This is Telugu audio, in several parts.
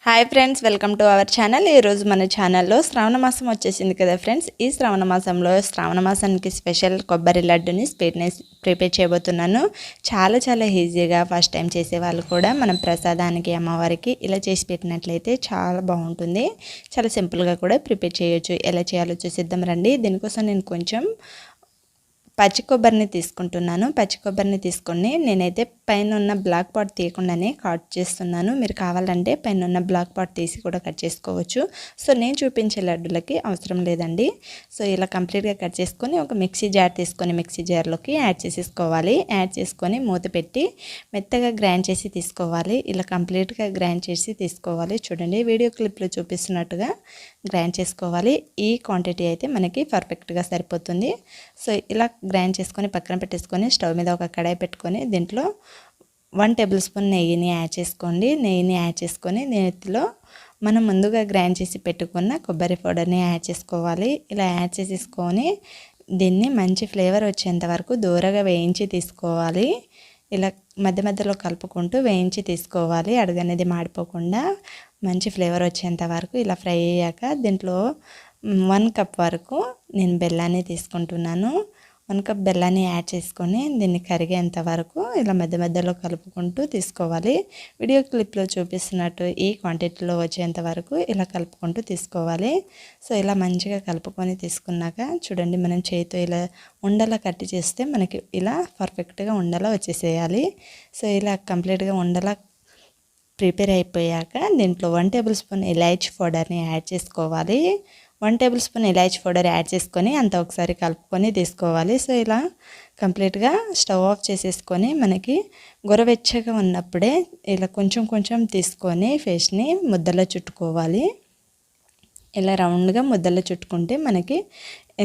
Hi friends, welcome to our channel. ఈరోజు మన ఛానల్లో శ్రావణ మాసం వచ్చేసింది కదా ఫ్రెండ్స్. ఈ శ్రావణ మాసానికి స్పెషల్ కొబ్బరి లడ్డుని స్వీట్ని ప్రిపేర్ చేయబోతున్నాను. చాలా ఈజీగా ఫస్ట్ టైం చేసే వాళ్ళు కూడా మనం ప్రసాదానికి అమ్మవారికి ఇలా చేసి పెట్టినట్లయితే చాలా బాగుంటుంది. చాలా సింపుల్గా కూడా ప్రిపేర్ చేయొచ్చు. ఎలా చేయాలో చూసిద్దాం రండి. దీనికోసం నేను కొంచెం పచ్చి కొబ్బరిని తీసుకుంటున్నాను. పచ్చి కొబ్బరిని తీసుకొని నేనైతే పైన ఉన్న బ్లాక్ పార్ట్ తీయకుండానే కట్ చేస్తున్నాను. మీరు కావాలంటే పైన ఉన్న బ్లాక్ పార్ట్ తీసి కూడా కట్ చేసుకోవచ్చు. సో నేను చూపించే లడ్డులకి అవసరం లేదండి. సో ఇలా కంప్లీట్గా కట్ చేసుకొని ఒక మిక్సీ జార్ తీసుకొని మిక్సీ జార్లోకి యాడ్ చేసేసుకోవాలి. యాడ్ చేసుకొని మూత పెట్టి మెత్తగా గ్రైండ్ చేసి తీసుకోవాలి. ఇలా కంప్లీట్గా గ్రైండ్ చేసి తీసుకోవాలి. చూడండి, వీడియో క్లిప్లో చూపిస్తున్నట్టుగా గ్రైండ్ చేసుకోవాలి. ఈ క్వాంటిటీ అయితే మనకి పర్ఫెక్ట్గా సరిపోతుంది. సో ఇలా గ్రైండ్ చేసుకొని పక్కన పెట్టేసుకొని స్టవ్ మీద ఒక కడాయి పెట్టుకొని దీంట్లో 1 టేబుల్ స్పూన్ నెయ్యిని యాడ్ చేసుకోండి. నెయ్యిని యాడ్ చేసుకొని దీంట్లో మనం ముందుగా గ్రైండ్ చేసి పెట్టుకున్న కొబ్బరి పౌడర్ని యాడ్ చేసుకోవాలి. ఇలా యాడ్ చేసేసుకొని దీన్ని మంచి ఫ్లేవర్ వచ్చేంత వరకు దూరగా వేయించి తీసుకోవాలి. ఇలా మధ్యలో కలుపుకుంటూ వేయించి తీసుకోవాలి. అడుగనేది మాడిపోకుండా మంచి ఫ్లేవర్ వచ్చేంత వరకు ఇలా ఫ్రై అయ్యాక దీంట్లో 1 కప్ వరకు నేను బెల్లాన్ని తీసుకుంటున్నాను. 1 కప్ బెల్లాన్ని యాడ్ చేసుకొని దీన్ని కరిగేంత వరకు ఇలా మధ్యలో కలుపుకుంటూ తీసుకోవాలి. వీడియో క్లిప్లో చూపిస్తున్నట్టు ఈ క్వాంటిటీలో వచ్చేంత వరకు ఇలా కలుపుకుంటూ తీసుకోవాలి. సో ఇలా మంచిగా కలుపుకొని తీసుకున్నాక చూడండి, మనం చేతితో ఇలా ఉండలా కట్టి చేస్తే మనకి ఇలా పర్ఫెక్ట్గా ఉండలా వచ్చేసేయాలి. సో ఇలా కంప్లీట్గా ఉండలా ప్రిపేర్ అయిపోయాక దీంట్లో 1 టేబుల్ స్పూన్ ఇలాచీ పౌడర్ని యాడ్ చేసుకోవాలి. 1 టేబుల్ స్పూన్ ఇలాచీ పౌడర్ యాడ్ చేసుకొని అంతా ఒకసారి కలుపుకొని తీసుకోవాలి. సో ఇలా కంప్లీట్గా స్టవ్ ఆఫ్ చేసేసుకొని మనకి గోరువెచ్చగా ఉన్నప్పుడే ఇలా కొంచెం తీసుకొని ఫేస్ని ముద్దలో చుట్టుకోవాలి. ఇలా రౌండ్గా ముద్దలో చుట్టుకుంటే మనకి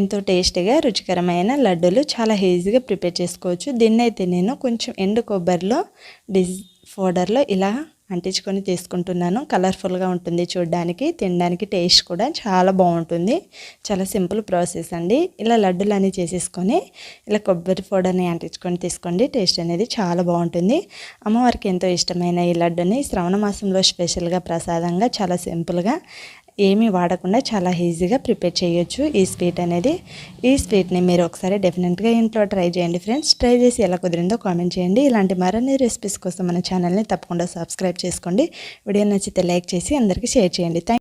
ఎంతో టేస్టీగా రుచికరమైన లడ్డూలు చాలా ఈజీగా ప్రిపేర్ చేసుకోవచ్చు. దీన్ని అయితే నేను కొంచెం ఎండు కొబ్బరిలో పౌడర్లో ఇలా అంటించుకొని తీసుకుంటున్నాను. కలర్ఫుల్గా ఉంటుంది చూడడానికి, తినడానికి టేస్ట్ కూడా చాలా బాగుంటుంది. చాలా సింపుల్ ప్రాసెస్ అండి. ఇలా లడ్డూలన్నీ చేసేసుకొని ఇలా కొబ్బరి పౌడర్ని అంటించుకొని తీసుకోండి. టేస్ట్ అనేది చాలా బాగుంటుంది. అమ్మవారికి ఎంతో ఇష్టమైన ఈ లడ్డుని శ్రావణ మాసంలో స్పెషల్గా ప్రసాదంగా చాలా సింపుల్గా ఏమీ వాడకుండా చాలా ఈజీగా ప్రిపేర్ చేయొచ్చు ఈ స్వీట్ అనేది. ఈ స్వీట్ని మీరు ఒకసారి డెఫినెట్గా ఇంట్లో ట్రై చేయండి ఫ్రెండ్స్. ట్రై చేసి ఎలా కుదిరిందో కామెంట్ చేయండి. ఇలాంటి మరిన్ని రెసిపీస్ కోసం మన ఛానల్ని తప్పకుండా సబ్స్క్రైబ్ చేసుకోండి. వీడియో నచ్చితే లైక్ చేసి అందరికీ షేర్ చేయండి.